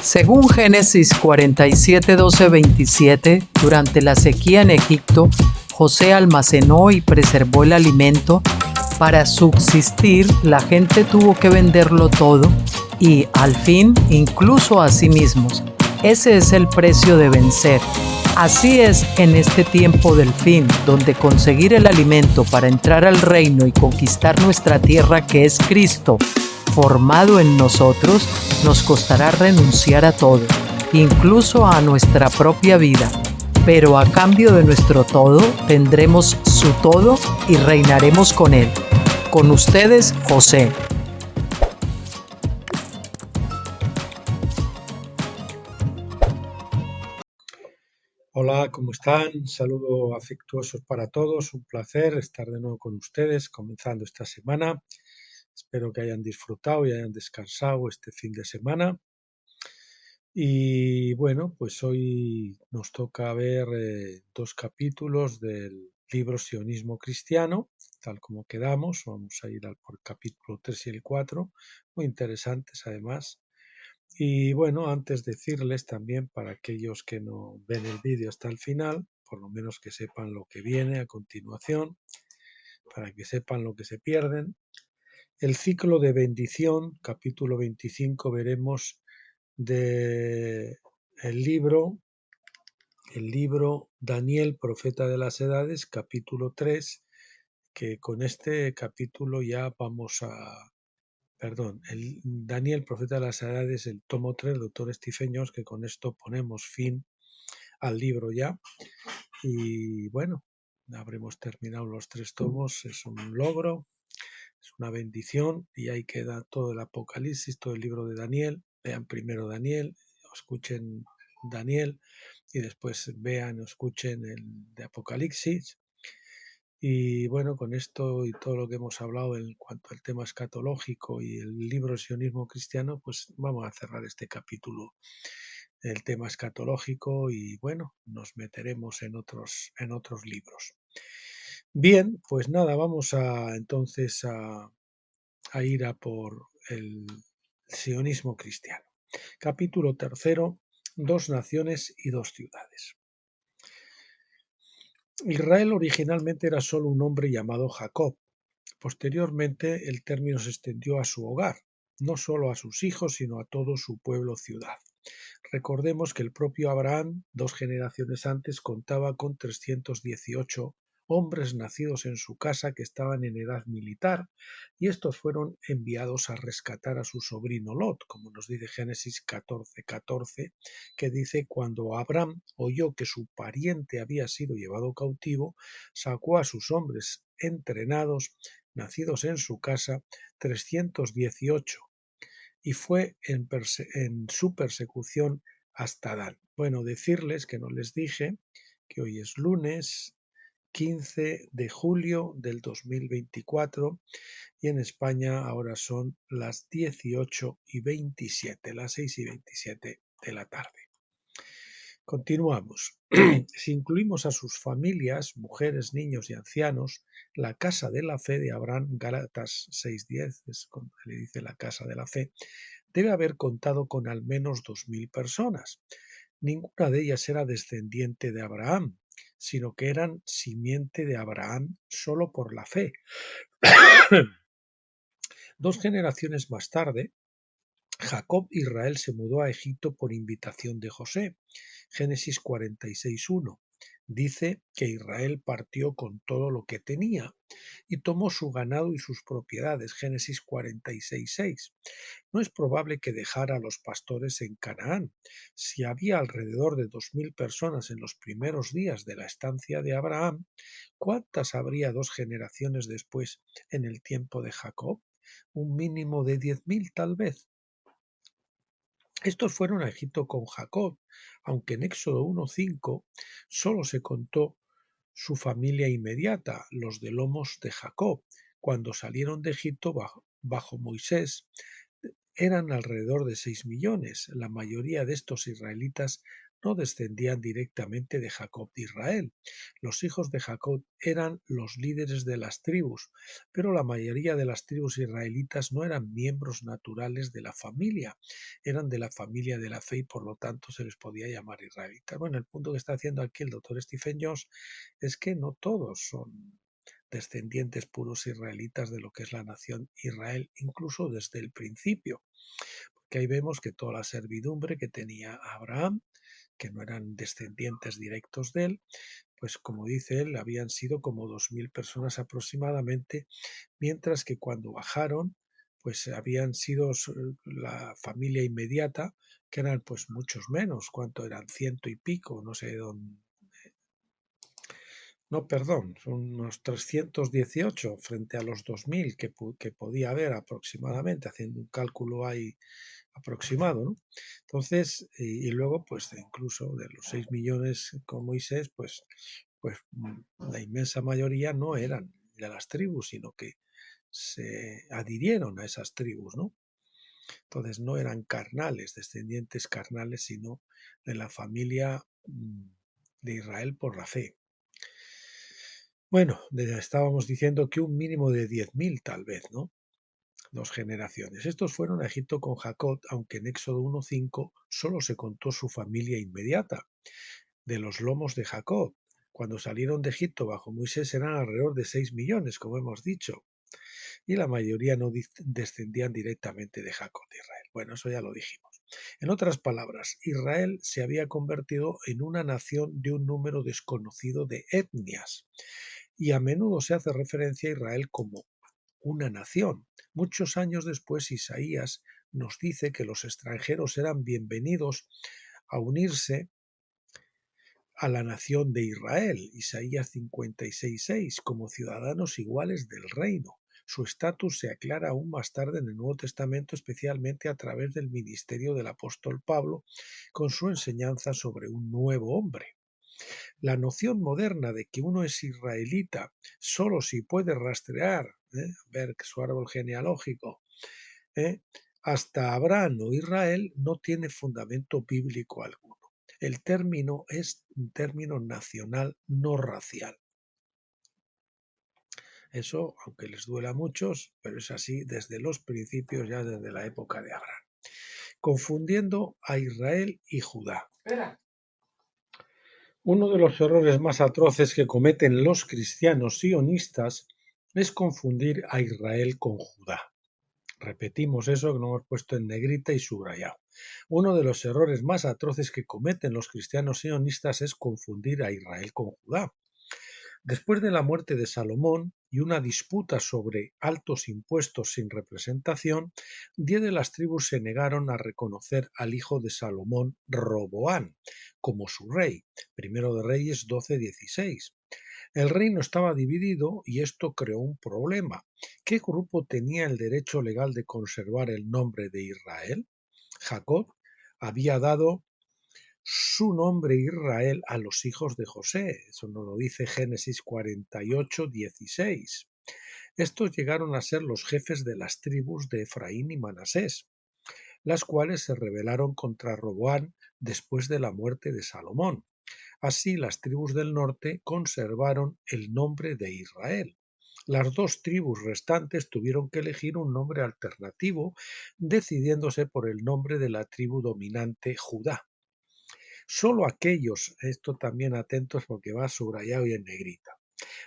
Según Génesis 47, 12, 27, durante la sequía en Egipto, José almacenó y preservó el alimento. Para subsistir, la gente tuvo que venderlo todo y, al fin, incluso a sí mismos. Ese es el precio de vencer. Así es en este tiempo del fin, donde conseguir el alimento para entrar al reino y conquistar nuestra tierra, que es Cristo, formado en nosotros, nos costará renunciar a todo, incluso a nuestra propia vida. Pero a cambio de nuestro todo, tendremos su todo y reinaremos con él. Con ustedes, José. Hola, ¿cómo están? Saludos afectuosos para todos. Un placer estar de nuevo con ustedes, comenzando esta semana. Espero que hayan disfrutado y hayan descansado este fin de semana. Y bueno, pues hoy nos toca ver dos capítulos del libro Sionismo Cristiano, tal como quedamos. Vamos a ir al por capítulo 3 y el 4, muy interesantes además. Y bueno, antes decirles también para aquellos que no ven el vídeo hasta el final, por lo menos que sepan lo que viene a continuación, para que sepan lo que se pierden. El ciclo de bendición, capítulo 25, veremos de el libro Daniel, profeta de las edades, capítulo 3, que con este capítulo ya vamos a el Daniel, profeta de las edades, el tomo 3, doctor Stephen Jones, que con esto ponemos fin al libro ya. Y bueno, habremos terminado los 3 tomos, es un logro, es una bendición, y ahí queda todo el Apocalipsis, todo el libro de Daniel. Vean primero Daniel, escuchen Daniel, y después vean o escuchen el de Apocalipsis. Y bueno, con esto y todo lo que hemos hablado en cuanto al tema escatológico y el libro Sionismo Cristiano, pues vamos a cerrar este capítulo, el tema escatológico, y bueno, nos meteremos en otros libros. Bien, pues nada, vamos entonces a ir a por el sionismo cristiano. Capítulo 3, 2 naciones y 2 ciudades. Israel originalmente era solo un hombre llamado Jacob. Posteriormente, el término se extendió a su hogar, no solo a sus hijos, sino a todo su pueblo-ciudad. Recordemos que el propio Abraham, 2 generaciones antes, contaba con 318 hombres nacidos en su casa que estaban en edad militar, y estos fueron enviados a rescatar a su sobrino Lot, como nos dice Génesis 14:14, que dice: cuando Abraham oyó que su pariente había sido llevado cautivo, sacó a sus hombres entrenados, nacidos en su casa, 318, y fue en su persecución hasta Dan. Bueno, decirles que no les dije que hoy es lunes 15 de julio del 2024 y en España ahora son las 18:27, las 6:27 de la tarde. Continuamos. Si incluimos a sus familias, mujeres, niños y ancianos, la casa de la fe de Abraham, Gálatas 6:10, es cuando le dice la casa de la fe, debe haber contado con al menos 2000 personas. Ninguna de ellas era descendiente de Abraham, sino que eran simiente de Abraham solo por la fe. 2 generaciones más tarde, Jacob Israel se mudó a Egipto por invitación de José. Génesis 46:1 dice que Israel partió con todo lo que tenía y tomó su ganado y sus propiedades. Génesis 46:6. No es probable que dejara a los pastores en Canaán. Si había alrededor de 2000 personas en los primeros días de la estancia de Abraham, ¿cuántas habría 2 generaciones después en el tiempo de Jacob? Un mínimo de 10.000 tal vez. Estos fueron a Egipto con Jacob, aunque en Éxodo 1:5 solo se contó su familia inmediata, los de lomos de Jacob. Cuando salieron de Egipto bajo Moisés, eran alrededor de 6 millones. La mayoría de estos israelitas no descendían directamente de Jacob de Israel. Los hijos de Jacob eran los líderes de las tribus, pero la mayoría de las tribus israelitas no eran miembros naturales de la familia, eran de la familia de la fe y por lo tanto se les podía llamar israelitas. Bueno, el punto que está haciendo aquí el doctor Stephen Jones es que no todos son descendientes puros israelitas de lo que es la nación Israel, incluso desde el principio, porque ahí vemos que toda la servidumbre que tenía Abraham, que no eran descendientes directos de él, pues como dice él, habían sido como 2000 personas aproximadamente, mientras que cuando bajaron, pues habían sido la familia inmediata, que eran pues muchos menos, ¿cuánto eran? Ciento y pico, no sé dónde. No, perdón, son unos 318 frente a los 2000 que podía haber aproximadamente, haciendo un cálculo ahí aproximado, ¿no? Entonces, y luego, pues incluso de los 6 millones con Moisés, pues la inmensa mayoría no eran de las tribus, sino que se adhirieron a esas tribus, ¿no? Entonces no eran carnales, descendientes carnales, sino de la familia de Israel por la fe. Bueno, estábamos diciendo que un mínimo de 10.000 tal vez, ¿no? 2 generaciones. Estos fueron a Egipto con Jacob, aunque en Éxodo 1:5 solo se contó su familia inmediata, de los lomos de Jacob. Cuando salieron de Egipto bajo Moisés eran alrededor de 6 millones, como hemos dicho, y la mayoría no descendían directamente de Jacob de Israel. Bueno, eso ya lo dijimos. En otras palabras, Israel se había convertido en una nación de un número desconocido de etnias, y a menudo se hace referencia a Israel como una nación. Muchos años después, Isaías nos dice que los extranjeros eran bienvenidos a unirse a la nación de Israel, Isaías 56:6, como ciudadanos iguales del reino. Su estatus se aclara aún más tarde en el Nuevo Testamento, especialmente a través del ministerio del apóstol Pablo, con su enseñanza sobre un nuevo hombre. La noción moderna de que uno es israelita solo si puede rastrear, ver su árbol genealógico, hasta Abraham o Israel, no tiene fundamento bíblico alguno. El término es un término nacional, no racial. Eso, aunque les duela a muchos, pero es así desde los principios, ya desde la época de Abraham. Confundiendo a Israel y Judá. Uno de los errores más atroces que cometen los cristianos sionistas es confundir a Israel con Judá. Repetimos eso que lo hemos puesto en negrita y subrayado. Uno de los errores más atroces que cometen los cristianos sionistas es confundir a Israel con Judá. Después de la muerte de Salomón y una disputa sobre altos impuestos sin representación, 10 de las tribus se negaron a reconocer al hijo de Salomón, Roboán, como su rey. Primero de Reyes 12:16. El reino estaba dividido y esto creó un problema. ¿Qué grupo tenía el derecho legal de conservar el nombre de Israel? Jacob había dado su nombre Israel a los hijos de José. Eso nos lo dice Génesis 48:16. Estos llegaron a ser los jefes de las tribus de Efraín y Manasés, las cuales se rebelaron contra Roboán después de la muerte de Salomón. Así las tribus del norte conservaron el nombre de Israel. Las 2 tribus restantes tuvieron que elegir un nombre alternativo, decidiéndose por el nombre de la tribu dominante Judá. Solo aquellos, esto también atentos porque va subrayado y en negrita,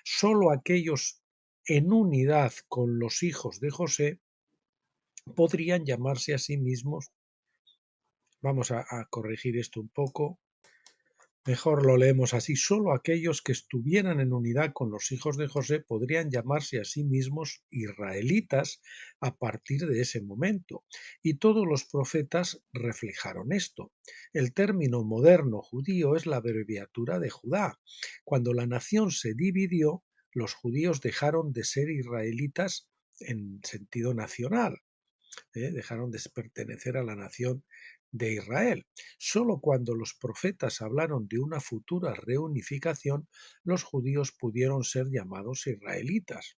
solo aquellos en unidad con los hijos de José podrían llamarse a sí mismos, vamos a corregir esto un poco, mejor lo leemos así, solo aquellos que estuvieran en unidad con los hijos de José podrían llamarse a sí mismos israelitas a partir de ese momento. Y todos los profetas reflejaron esto. El término moderno judío es la abreviatura de Judá. Cuando la nación se dividió, los judíos dejaron de ser israelitas en sentido nacional. Dejaron de pertenecer a la nación de Israel. Solo cuando los profetas hablaron de una futura reunificación, los judíos pudieron ser llamados israelitas.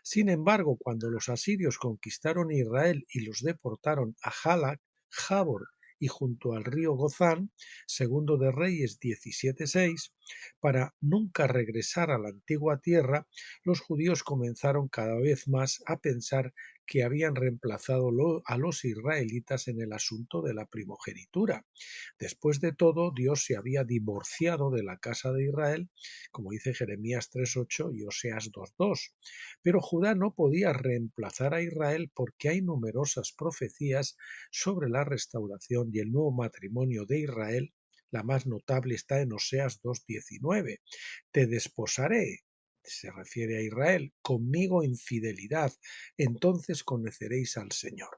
Sin embargo, cuando los asirios conquistaron Israel y los deportaron a Jalak, Jabor y junto al río Gozán, segundo de Reyes 17:6, para nunca regresar a la antigua tierra, los judíos comenzaron cada vez más a pensar que habían reemplazado a los israelitas en el asunto de la primogenitura. Después de todo, Dios se había divorciado de la casa de Israel, como dice Jeremías 3:8 y Oseas 2:2. Pero Judá no podía reemplazar a Israel porque hay numerosas profecías sobre la restauración y el nuevo matrimonio de Israel. La más notable está en Oseas 2:19. Te desposaré, se refiere a Israel, conmigo en fidelidad, entonces conoceréis al Señor.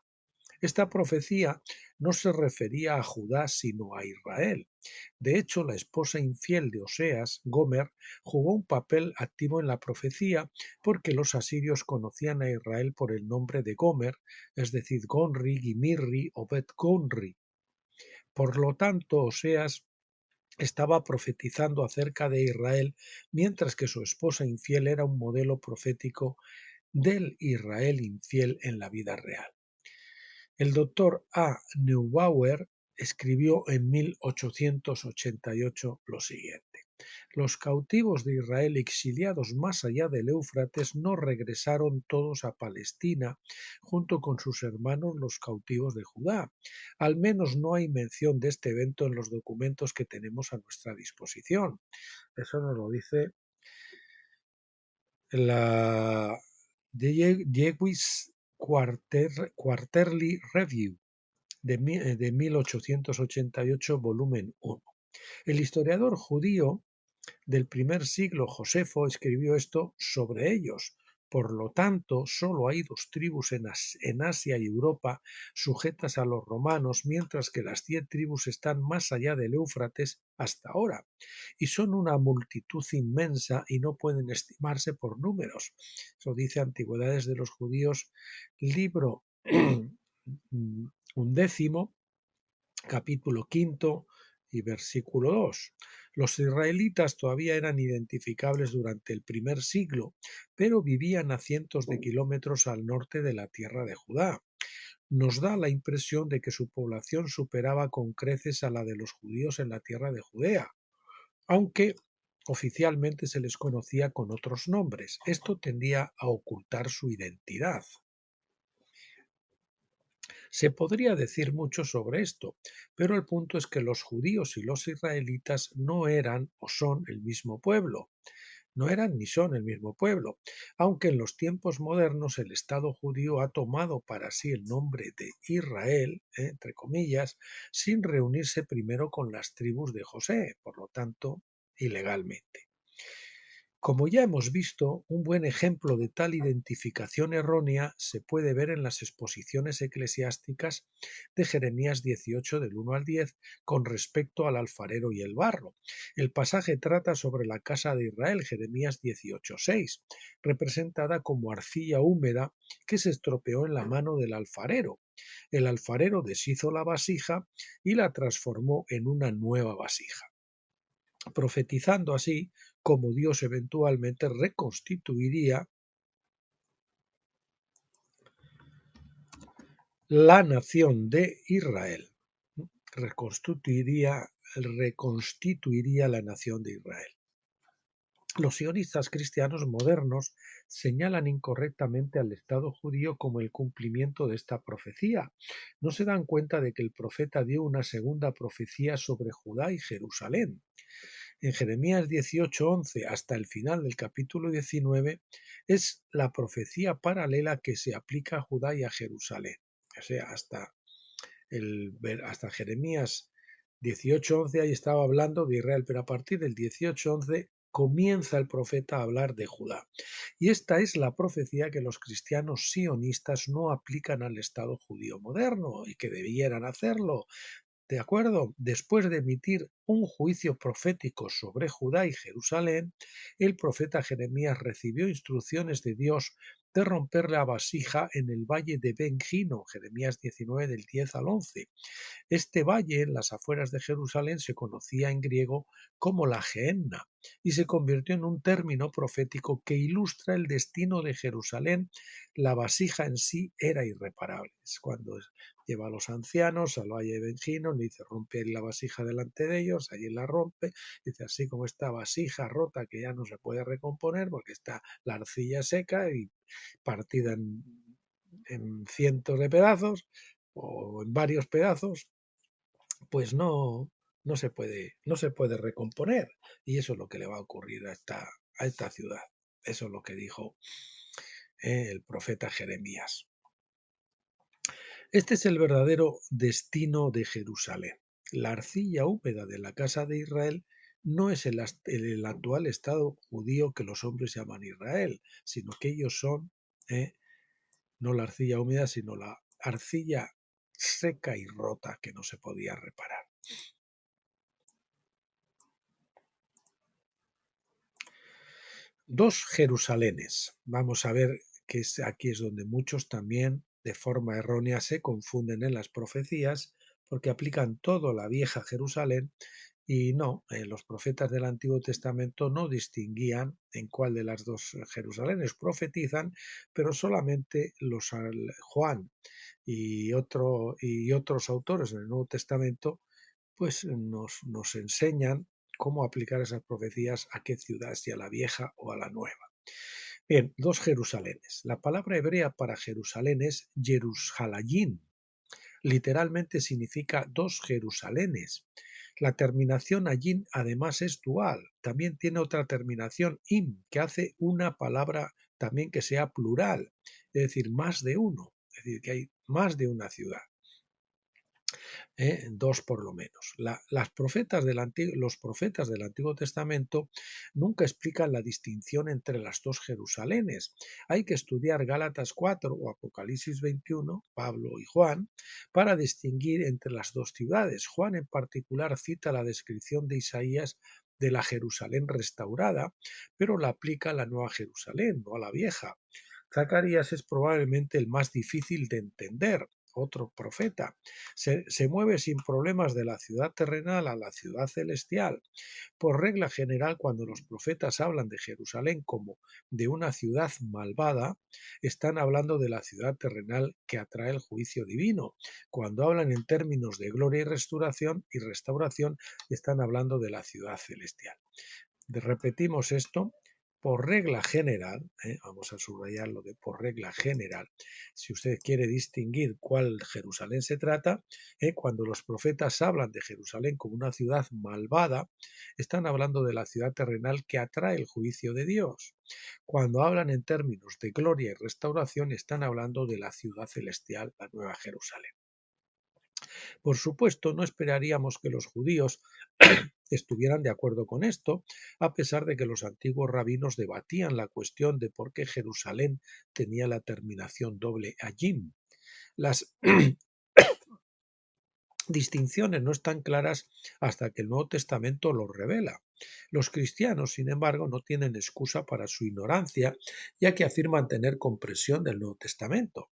Esta profecía no se refería a Judá sino a Israel. De hecho, la esposa infiel de Oseas, Gomer, jugó un papel activo en la profecía porque los asirios conocían a Israel por el nombre de Gomer, es decir, Gonri, Gimirri o Bet Gonri. Por lo tanto, Oseas estaba profetizando acerca de Israel, mientras que su esposa infiel era un modelo profético del Israel infiel en la vida real. El doctor A. Neubauer escribió en 1888 lo siguiente: los cautivos de Israel exiliados más allá del Éufrates no regresaron todos a Palestina junto con sus hermanos los cautivos de Judá. Al menos no hay mención de este evento en los documentos que tenemos a nuestra disposición. Eso nos lo dice la Jewish Quarterly Review de 1888, volumen 1. El historiador judío del primer siglo, Josefo, escribió esto sobre ellos. Por lo tanto, solo hay dos tribus en Asia y Europa sujetas a los romanos, mientras que las 10 tribus están más allá del Éufrates hasta ahora, y son una multitud inmensa y no pueden estimarse por números. Eso dice Antigüedades de los Judíos, libro 11, capítulo 5 y versículo 2. Los israelitas todavía eran identificables durante el primer siglo, pero vivían a cientos de kilómetros al norte de la tierra de Judá. Nos da la impresión de que su población superaba con creces a la de los judíos en la tierra de Judea, aunque oficialmente se les conocía con otros nombres. Esto tendía a ocultar su identidad. Se podría decir mucho sobre esto, pero el punto es que los judíos y los israelitas no eran o son el mismo pueblo. No eran ni son el mismo pueblo, aunque en los tiempos modernos el Estado judío ha tomado para sí el nombre de Israel, entre comillas, sin reunirse primero con las tribus de José, por lo tanto, ilegalmente. Como ya hemos visto, un buen ejemplo de tal identificación errónea se puede ver en las exposiciones eclesiásticas de Jeremías 18 del 1 al 10 con respecto al alfarero y el barro. El pasaje trata sobre la casa de Israel, Jeremías 18:6, representada como arcilla húmeda que se estropeó en la mano del alfarero. El alfarero deshizo la vasija y la transformó en una nueva vasija, profetizando así cómo Dios eventualmente reconstituiría la nación de Israel. Reconstituiría la nación de Israel. Los sionistas cristianos modernos señalan incorrectamente al Estado judío como el cumplimiento de esta profecía. No se dan cuenta de que el profeta dio una segunda profecía sobre Judá y Jerusalén. En Jeremías 18:11 hasta el final del capítulo 19 es la profecía paralela que se aplica a Judá y a Jerusalén. O sea, hasta Jeremías 18:11 ahí estaba hablando de Israel, pero a partir del 18:11 comienza el profeta a hablar de Judá. Y esta es la profecía que los cristianos sionistas no aplican al Estado judío moderno y que debieran hacerlo. ¿De acuerdo? Después de emitir un juicio profético sobre Judá y Jerusalén, el profeta Jeremías recibió instrucciones de Dios de romper la vasija en el valle de Ben Hinnom, Jeremías 19 del 10 al 11. Este valle en las afueras de Jerusalén se conocía en griego como la Gehenna. y se convirtió en un término profético que ilustra el destino de Jerusalén. La vasija en sí era irreparable. Es cuando lleva a los ancianos al valle de Benjino, le dice rompe la vasija delante de ellos, allí la rompe, dice así como esta vasija rota que ya no se puede recomponer porque está la arcilla seca y partida en cientos de pedazos o en varios pedazos, pues no se puede recomponer. Y eso es lo que le va a ocurrir a esta ciudad. Eso es lo que dijo el profeta Jeremías. Este es el verdadero destino de Jerusalén. La arcilla húmeda de la casa de Israel no es el actual estado judío que los hombres llaman Israel, sino que ellos son, no la arcilla húmeda, sino la arcilla seca y rota que no se podía reparar. Dos Jerusalenes. Vamos a ver que aquí es donde muchos también de forma errónea se confunden en las profecías porque aplican todo a la vieja Jerusalén y no, los profetas del Antiguo Testamento no distinguían en cuál de las dos Jerusalenes profetizan, pero solamente Juan y otros autores en el Nuevo Testamento pues nos enseñan cómo aplicar esas profecías a qué ciudad, si a la vieja o a la nueva. Bien, dos Jerusalenes. La palabra hebrea para Jerusalén es Jerusalayim. Literalmente significa dos Jerusalenes. La terminación allín además es dual. También tiene otra terminación im, que hace una palabra también que sea plural, es decir, más de uno. Es decir, que hay más de una ciudad. Dos por lo menos. Los profetas del Antiguo Testamento nunca explican la distinción entre las dos Jerusalenes. Hay que estudiar Gálatas 4 o Apocalipsis 21, Pablo y Juan, para distinguir entre las dos ciudades. Juan en particular cita la descripción de Isaías de la Jerusalén restaurada, pero la aplica a la Nueva Jerusalén, no a la vieja. Zacarías es probablemente el más difícil de entender, otro profeta. Se mueve sin problemas de la ciudad terrenal a la ciudad celestial. Por regla general, cuando los profetas hablan de Jerusalén como de una ciudad malvada, están hablando de la ciudad terrenal que atrae el juicio divino. Cuando hablan en términos de gloria y restauración, están hablando de la ciudad celestial. Repetimos esto. Por regla general, vamos a subrayarlo de por regla general, si usted quiere distinguir cuál Jerusalén se trata, cuando los profetas hablan de Jerusalén como una ciudad malvada, están hablando de la ciudad terrenal que atrae el juicio de Dios. Cuando hablan en términos de gloria y restauración, están hablando de la ciudad celestial, la Nueva Jerusalén. Por supuesto, no esperaríamos que los judíos estuvieran de acuerdo con esto, a pesar de que los antiguos rabinos debatían la cuestión de por qué Jerusalén tenía la terminación doble ayim. Las distinciones no están claras hasta que el Nuevo Testamento lo revela. Los cristianos, sin embargo, no tienen excusa para su ignorancia, ya que afirman tener comprensión del Nuevo Testamento.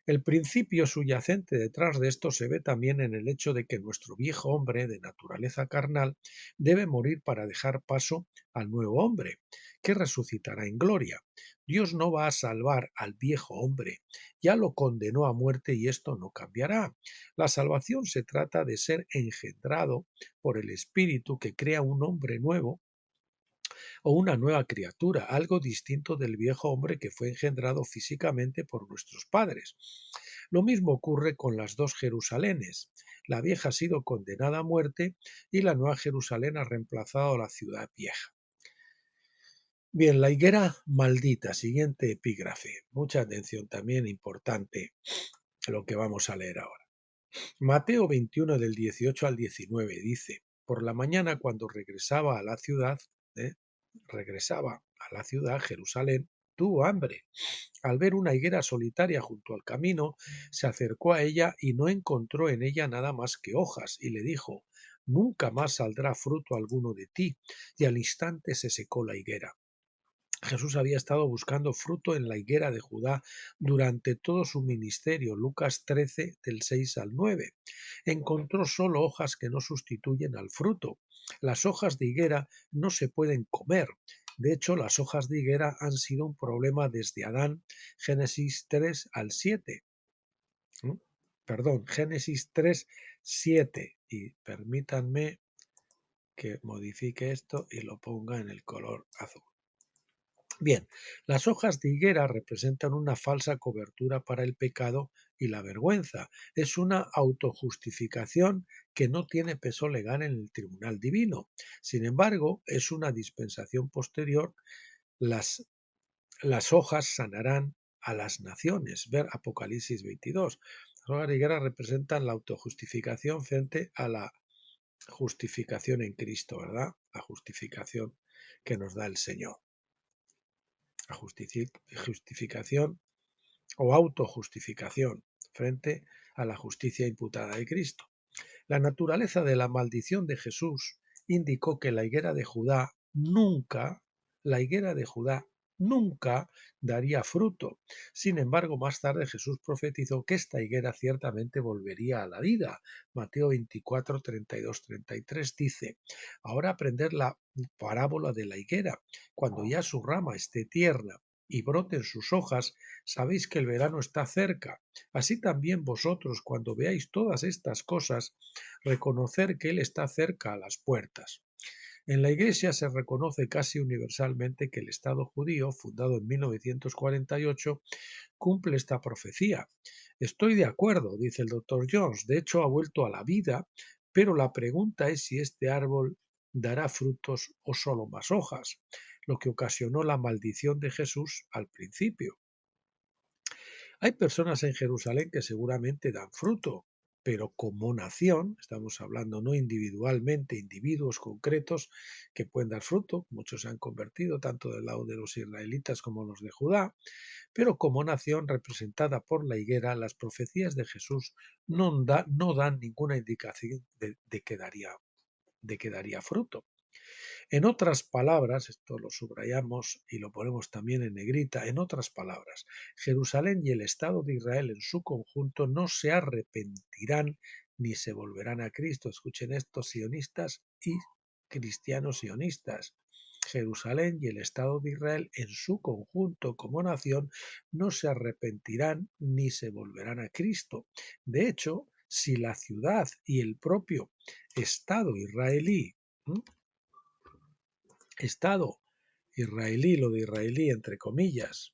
El principio subyacente detrás de esto se ve también en el hecho de que nuestro viejo hombre de naturaleza carnal debe morir para dejar paso al nuevo hombre, que resucitará en gloria. Dios no va a salvar al viejo hombre, ya lo condenó a muerte y esto no cambiará. La salvación se trata de ser engendrado por el Espíritu que crea un hombre nuevo o una nueva criatura, algo distinto del viejo hombre que fue engendrado físicamente por nuestros padres. Lo mismo ocurre con las dos Jerusalenes. La vieja ha sido condenada a muerte y la nueva Jerusalén ha reemplazado a la ciudad vieja. Bien, la higuera maldita, siguiente epígrafe. Mucha atención, también importante lo que vamos a leer ahora. Mateo 21 del 18 al 19 dice, por la mañana cuando regresaba a la ciudad, Jerusalén, tuvo hambre. Al ver una higuera solitaria junto al camino, se acercó a ella y no encontró en ella nada más que hojas, y le dijo, nunca más saldrá fruto alguno de ti. Y al instante se secó la higuera. Jesús había estado buscando fruto en la higuera de Judá durante todo su ministerio, Lucas 13, del 6 al 9. Encontró solo hojas que no sustituyen al fruto. Las hojas de higuera no se pueden comer. De hecho, las hojas de higuera han sido un problema desde Adán, Génesis 3 al 7. Perdón, Génesis 3, 7. Y permítanme que modifique esto y lo ponga en el color azul. Bien, las hojas de higuera representan una falsa cobertura para el pecado y la vergüenza. Es una autojustificación que no tiene peso legal en el tribunal divino. Sin embargo, es una dispensación posterior. Las, las hojas sanarán a las naciones. Ver Apocalipsis 22. Las hojas de higuera representan la autojustificación frente a la justificación en Cristo, ¿verdad? La justificación que nos da el Señor. La justificación o autojustificación frente a la justicia imputada de Cristo. La naturaleza de la maldición de Jesús indicó que la higuera de Judá nunca daría fruto. Sin embargo, más tarde Jesús profetizó que esta higuera ciertamente volvería a la vida. Mateo 24, 32, 33 dice: ahora aprender la parábola de la higuera. Cuando ya su rama esté tierna y broten sus hojas, sabéis que el verano está cerca. Así también vosotros, cuando veáis todas estas cosas, reconocer que Él está cerca a las puertas. En la Iglesia se reconoce casi universalmente que el Estado judío, fundado en 1948, cumple esta profecía. Estoy de acuerdo, dice el Dr. Jones, de hecho ha vuelto a la vida, pero la pregunta es si este árbol dará frutos o solo más hojas, lo que ocasionó la maldición de Jesús al principio. Hay personas en Jerusalén que seguramente dan fruto, pero como nación, estamos hablando no individualmente, individuos concretos que pueden dar fruto, muchos se han convertido tanto del lado de los israelitas como los de Judá, pero como nación representada por la higuera, las profecías de Jesús no dan ninguna indicación de que daría fruto. En otras palabras, esto lo subrayamos y lo ponemos también en negrita, en otras palabras, Jerusalén y el Estado de Israel en su conjunto no se arrepentirán ni se volverán a Cristo. Escuchen esto, sionistas y cristianos sionistas. Jerusalén y el Estado de Israel en su conjunto como nación no se arrepentirán ni se volverán a Cristo. De hecho, si la ciudad y el propio Estado israelí Estado israelí, lo de israelí entre comillas,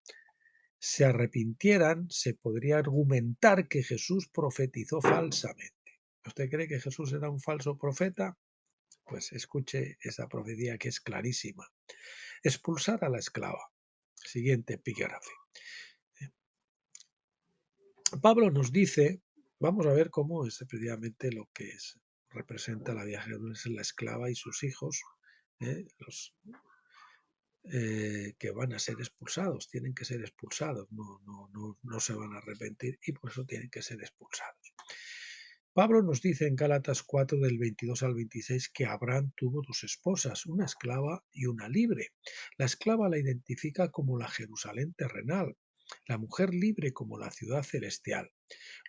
se arrepintieran, se podría argumentar que Jesús profetizó falsamente. ¿Usted cree que Jesús era un falso profeta? Pues escuche esa profecía que es clarísima. Expulsar a la esclava. Siguiente epígrafe. Pablo nos dice, vamos a ver cómo es precisamente lo que representa la vieja Jerusalén, la esclava y sus hijos, los que van a ser expulsados, tienen que ser expulsados, no se van a arrepentir y por eso tienen que ser expulsados. Pablo nos dice en Gálatas 4 del 22 al 26 que Abraham tuvo dos esposas, una esclava y una libre. La esclava la identifica como la Jerusalén terrenal, la mujer libre como la ciudad celestial.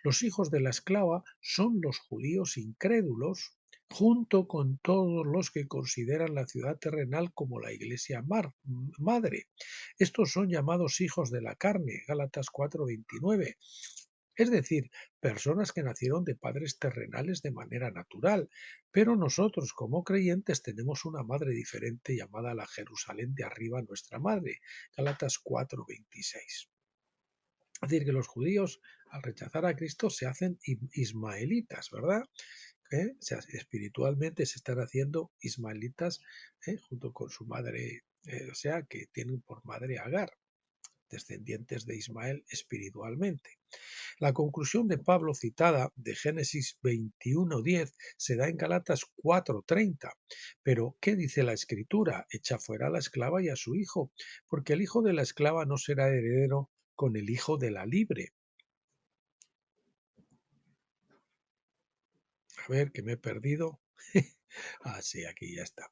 Los hijos de la esclava son los judíos incrédulos, junto con todos los que consideran la ciudad terrenal como la iglesia madre. Estos son llamados hijos de la carne, Gálatas 4:29. Es decir, personas que nacieron de padres terrenales de manera natural, pero nosotros como creyentes tenemos una madre diferente llamada la Jerusalén de arriba, nuestra madre, Gálatas 4:26. Es decir, que los judíos, al rechazar a Cristo, se hacen ismaelitas, ¿verdad? O sea, espiritualmente se están haciendo ismaelitas junto con su madre, o sea, que tienen por madre a Agar, descendientes de Ismael espiritualmente. La conclusión de Pablo citada de Génesis 21:10 se da en Galatas 4:30. Pero, ¿qué dice la Escritura? Echa fuera a la esclava y a su hijo, porque el hijo de la esclava no será heredero con el hijo de la libre. A ver, que me he perdido. Ah, sí, aquí ya está.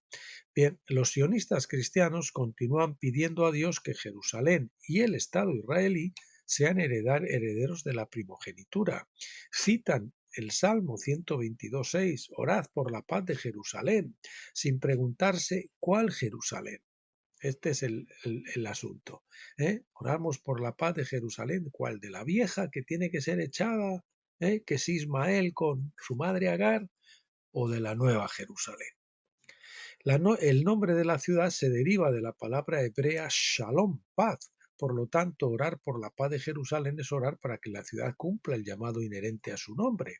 Bien, los sionistas cristianos continúan pidiendo a Dios que Jerusalén y el Estado israelí sean herederos de la primogenitura. Citan el Salmo 122:6, orad por la paz de Jerusalén, sin preguntarse cuál Jerusalén. Este es el asunto. Oramos por la paz de Jerusalén, ¿cuál? ¿De la vieja que tiene que ser echada? ¿Que es Ismael con su madre Agar? ¿O de la nueva Jerusalén? El nombre de la ciudad se deriva de la palabra hebrea shalom, paz. Por lo tanto, orar por la paz de Jerusalén es orar para que la ciudad cumpla el llamado inherente a su nombre.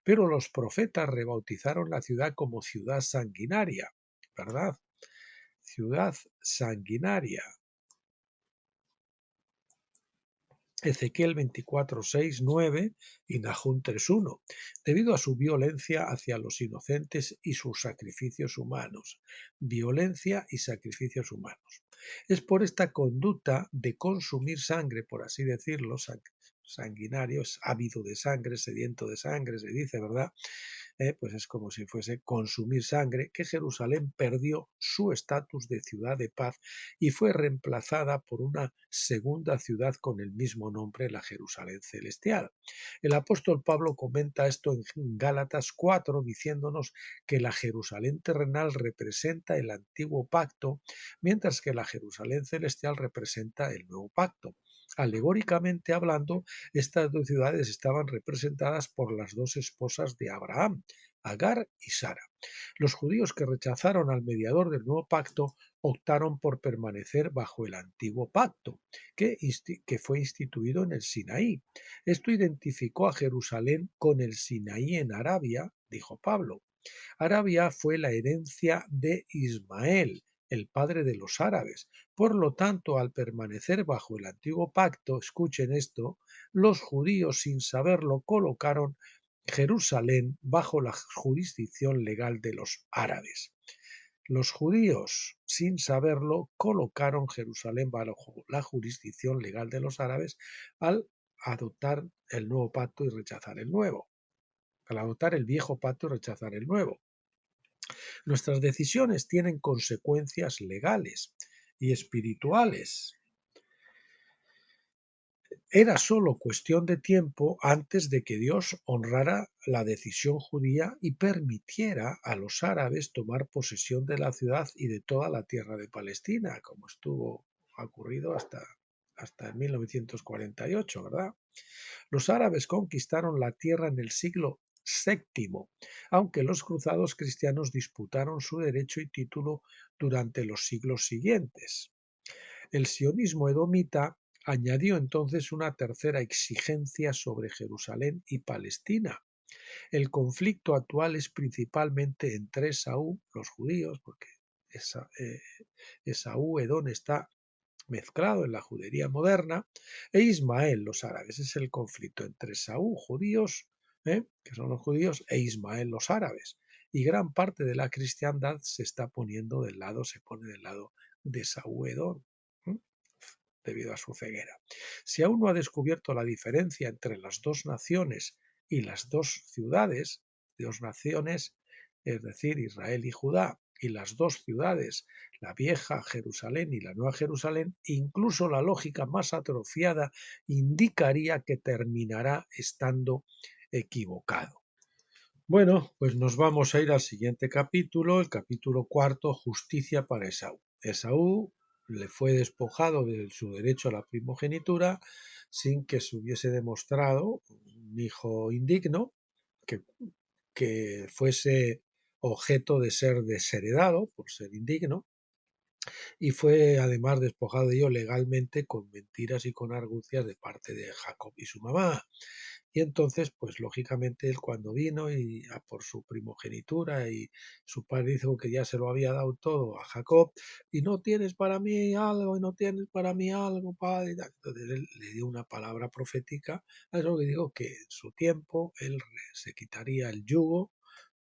Pero los profetas rebautizaron la ciudad como ciudad sanguinaria, ¿verdad? Ciudad sanguinaria. Ezequiel 24:6, 9 y Nahum 3:1, debido a su violencia hacia los inocentes y sus sacrificios humanos. Violencia y sacrificios humanos. Es por esta conducta de consumir sangre, por así decirlo, sanguinarios, ávido de sangre, sediento de sangre, se dice, ¿verdad? Pues es como si fuese consumir sangre, que Jerusalén perdió su estatus de ciudad de paz y fue reemplazada por una segunda ciudad con el mismo nombre, la Jerusalén celestial. El apóstol Pablo comenta esto en Gálatas 4, diciéndonos que la Jerusalén terrenal representa el antiguo pacto, mientras que la Jerusalén celestial representa el nuevo pacto. Alegóricamente hablando, estas dos ciudades estaban representadas por las dos esposas de Abraham, Agar y Sara. Los judíos que rechazaron al mediador del nuevo pacto optaron por permanecer bajo el antiguo pacto, que fue instituido en el Sinaí. Esto identificó a Jerusalén con el Sinaí en Arabia, dijo Pablo. Arabia fue la herencia de Ismael, el padre de los árabes. Por lo tanto, al permanecer bajo el antiguo pacto, escuchen esto, los judíos sin saberlo colocaron Jerusalén bajo la jurisdicción legal de los árabes. Los judíos, sin saberlo, colocaron Jerusalén bajo la jurisdicción legal de los árabes al adoptar el nuevo pacto y rechazar el nuevo. Al adoptar el viejo pacto y rechazar el nuevo. Nuestras decisiones tienen consecuencias legales y espirituales. Era solo cuestión de tiempo antes de que Dios honrara la decisión judía y permitiera a los árabes tomar posesión de la ciudad y de toda la tierra de Palestina, como estuvo ocurrido hasta 1948, ¿verdad? Los árabes conquistaron la tierra en el siglo VII, aunque los cruzados cristianos disputaron su derecho y título durante los siglos siguientes. El sionismo edomita añadió entonces una tercera exigencia sobre Jerusalén y Palestina. El conflicto actual es principalmente entre Esaú, los judíos, porque Esaú, Edom, está mezclado en la judería moderna, e Ismael, los árabes. Es el conflicto entre Esaú, judíos, que son los judíos, e Ismael, los árabes. Y gran parte de la cristiandad se pone del lado de Esaú, Edom, debido a su ceguera. Si aún no ha descubierto la diferencia entre las dos naciones y las dos ciudades, dos naciones, es decir, Israel y Judá, y las dos ciudades, la vieja Jerusalén y la nueva Jerusalén, incluso la lógica más atrofiada indicaría que terminará estando equivocado. Bueno, pues nos vamos a ir al siguiente capítulo, el capítulo 4, justicia para Esaú. Esaú le fue despojado de su derecho a la primogenitura sin que se hubiese demostrado un hijo indigno que fuese objeto de ser desheredado por ser indigno, y fue además despojado de ello legalmente con mentiras y con argucias de parte de Jacob y su mamá. Y entonces, pues lógicamente él cuando vino y a por su primogenitura y su padre dijo que ya se lo había dado todo a Jacob y no tienes para mí algo y no tienes para mí algo, padre. Entonces él le dio una palabra profética, a eso que digo que en su tiempo él se quitaría el yugo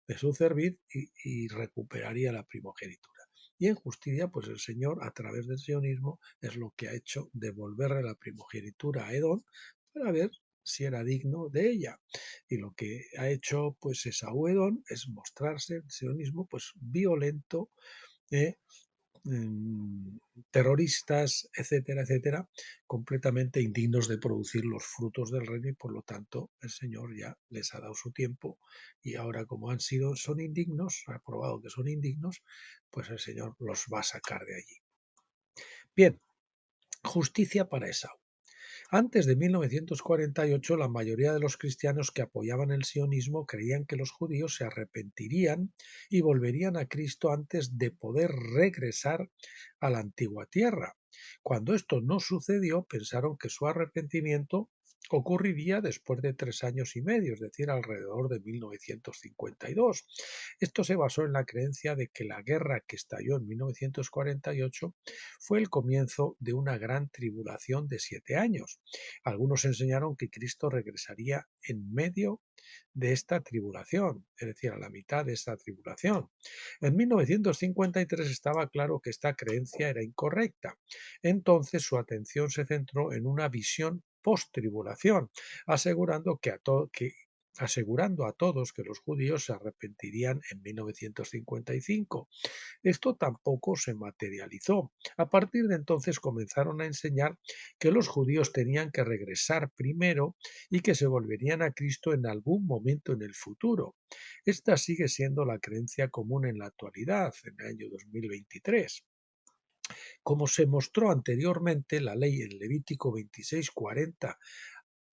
de su cerviz y recuperaría la primogenitura. Y en justicia, pues el Señor, a través del sionismo, es lo que ha hecho devolverle la primogenitura a Edom para ver si era digno de ella. Y lo que ha hecho pues Esaú Edom es mostrarse el sionismo pues violento, eh, terroristas, etcétera, etcétera, completamente indignos de producir los frutos del reino, y por lo tanto el Señor ya les ha dado su tiempo, y ahora como son indignos, ha probado que son indignos, pues el Señor los va a sacar de allí. Bien, justicia para Esaú. Antes de 1948, la mayoría de los cristianos que apoyaban el sionismo creían que los judíos se arrepentirían y volverían a Cristo antes de poder regresar a la antigua tierra. Cuando esto no sucedió, pensaron que su arrepentimiento ocurriría después de 3 años y medio, es decir, alrededor de 1952. Esto se basó en la creencia de que la guerra que estalló en 1948 fue el comienzo de una gran tribulación de 7 años. Algunos enseñaron que Cristo regresaría en medio de esta tribulación, es decir, a la mitad de esta tribulación. En 1953 estaba claro que esta creencia era incorrecta. Entonces su atención se centró en una visión post-tribulación, asegurando asegurando a todos que los judíos se arrepentirían en 1955. Esto tampoco se materializó. A partir de entonces comenzaron a enseñar que los judíos tenían que regresar primero y que se volverían a Cristo en algún momento en el futuro. Esta sigue siendo la creencia común en la actualidad, en el año 2023. Como se mostró anteriormente, la ley en Levítico 26:40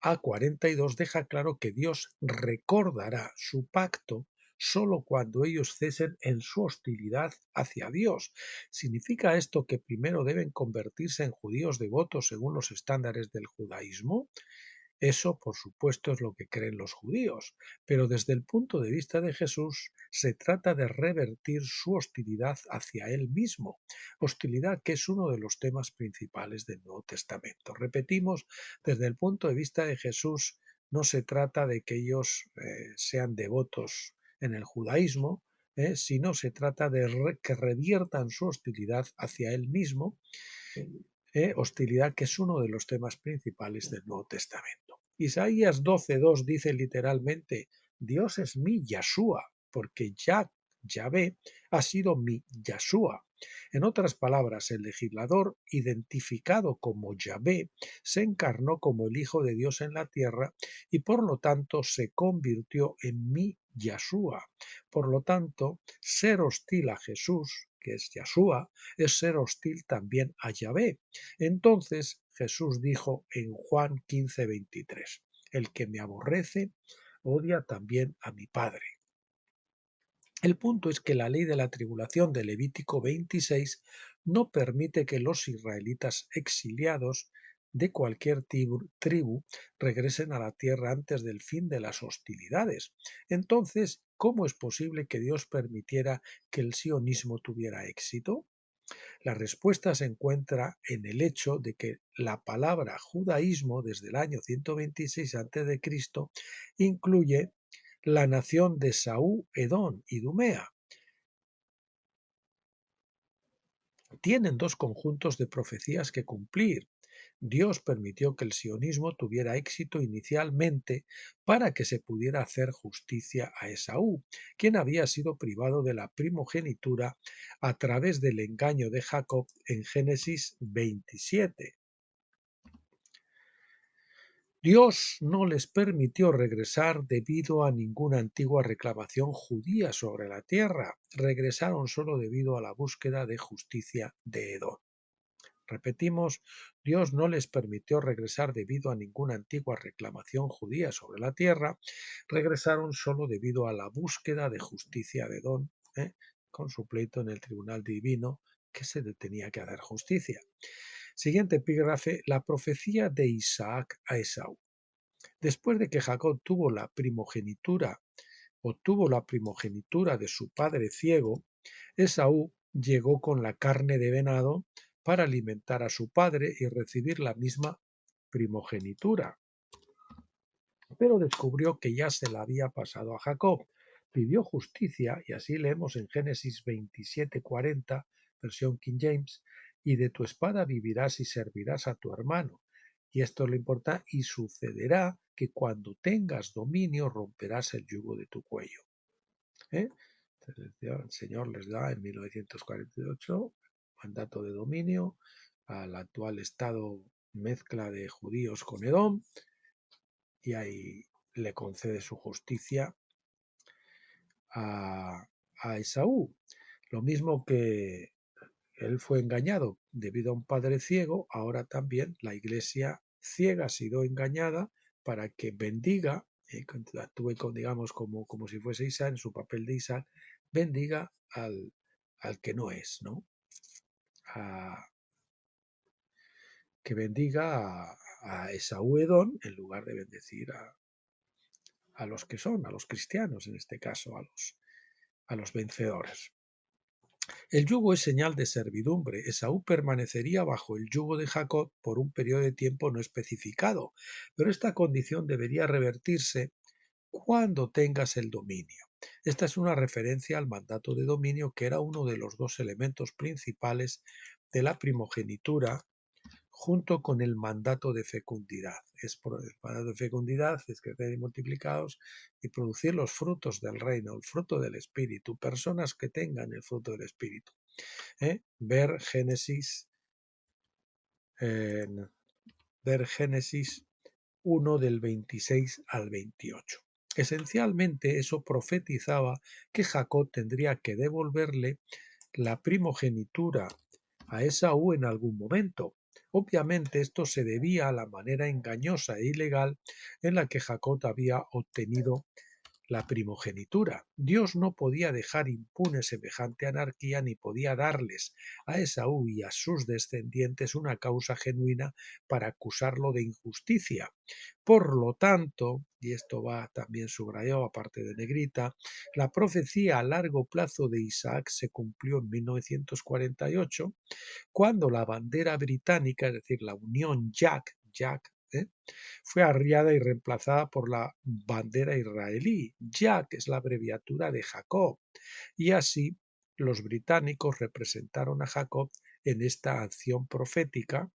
a 42 deja claro que Dios recordará su pacto solo cuando ellos cesen en su hostilidad hacia Dios. ¿Significa esto que primero deben convertirse en judíos devotos según los estándares del judaísmo? Eso, por supuesto, es lo que creen los judíos, pero desde el punto de vista de Jesús se trata de revertir su hostilidad hacia Él mismo, hostilidad que es uno de los temas principales del Nuevo Testamento. Repetimos, desde el punto de vista de Jesús no se trata de que ellos sean devotos en el judaísmo, sino se trata de que reviertan su hostilidad hacia Él mismo, hostilidad que es uno de los temas principales del Nuevo Testamento. Isaías 12:2 dice literalmente: Dios es mi Yahshua, porque Yahvé ha sido mi Yahshua. En otras palabras, el legislador, identificado como Yahvé, se encarnó como el Hijo de Dios en la tierra y por lo tanto se convirtió en mi Yahshua. Por lo tanto, ser hostil a Jesús, que es Yahshua, es ser hostil también a Yahvé. Entonces Jesús dijo en Juan 15:23: el que me aborrece odia también a mi Padre. El punto es que la ley de la tribulación de Levítico 26 no permite que los israelitas exiliados de cualquier tribu regresen a la tierra antes del fin de las hostilidades. Entonces, ¿cómo es posible que Dios permitiera que el sionismo tuviera éxito? La respuesta se encuentra en el hecho de que la palabra judaísmo desde el año 126 a.C. incluye la nación de Esaú, Edom y Idumea. Tienen dos conjuntos de profecías que cumplir. Dios permitió que el sionismo tuviera éxito inicialmente para que se pudiera hacer justicia a Esaú, quien había sido privado de la primogenitura a través del engaño de Jacob en Génesis 27. Dios no les permitió regresar debido a ninguna antigua reclamación judía sobre la tierra. Regresaron solo debido a la búsqueda de justicia de Edom. Repetimos, Dios no les permitió regresar debido a ninguna antigua reclamación judía sobre la tierra. Regresaron solo debido a la búsqueda de justicia de Edom, con su pleito en el tribunal divino, que se le tenía que hacer justicia. Siguiente epígrafe: la profecía de Isaac a Esaú. Después de que Jacob obtuvo la primogenitura de su padre ciego, Esaú llegó con la carne de venado para alimentar a su padre y recibir la misma primogenitura. Pero descubrió que ya se la había pasado a Jacob. Pidió justicia, y así leemos en Génesis 27:40, versión King James: y de tu espada vivirás y servirás a tu hermano, Y esto es lo importante, y sucederá que cuando tengas dominio romperás el yugo de tu cuello. Entonces, el Señor les da en 1948 mandato de dominio al actual estado mezcla de judíos con Edom, y ahí le concede su justicia a Esaú. Lo mismo que él fue engañado debido a un padre ciego, ahora también la iglesia ciega ha sido engañada para que bendiga, actúe digamos como si fuese Isaac, en su papel de Isaac, bendiga al que no es, ¿no? Que bendiga a Esaú Edom en lugar de bendecir a los que son, a los cristianos, en este caso, a los vencedores. El yugo es señal de servidumbre. Esaú permanecería bajo el yugo de Jacob por un periodo de tiempo no especificado, pero esta condición debería revertirse cuando tengas el dominio. Esta es una referencia al mandato de dominio, que era uno de los dos elementos principales de la primogenitura, junto con el mandato de fecundidad. El mandato de fecundidad es crecer y multiplicados y producir los frutos del reino, el fruto del Espíritu, personas que tengan el fruto del Espíritu. Ver Génesis 1 del 26 al 28. Esencialmente eso profetizaba que Jacob tendría que devolverle la primogenitura a Esaú en algún momento. Obviamente esto se debía a la manera engañosa e ilegal en la que Jacob había obtenido la primogenitura. Dios no podía dejar impune semejante anarquía, ni podía darles a Esaú y a sus descendientes una causa genuina para acusarlo de injusticia. Por lo tanto, y esto va también subrayado aparte de negrita, la profecía a largo plazo de Isaac se cumplió en 1948, cuando la bandera británica, es decir, la Unión Jack, fue arriada y reemplazada por la bandera israelí. Jack es la abreviatura de Jacob, y así los británicos representaron a Jacob en esta acción profética.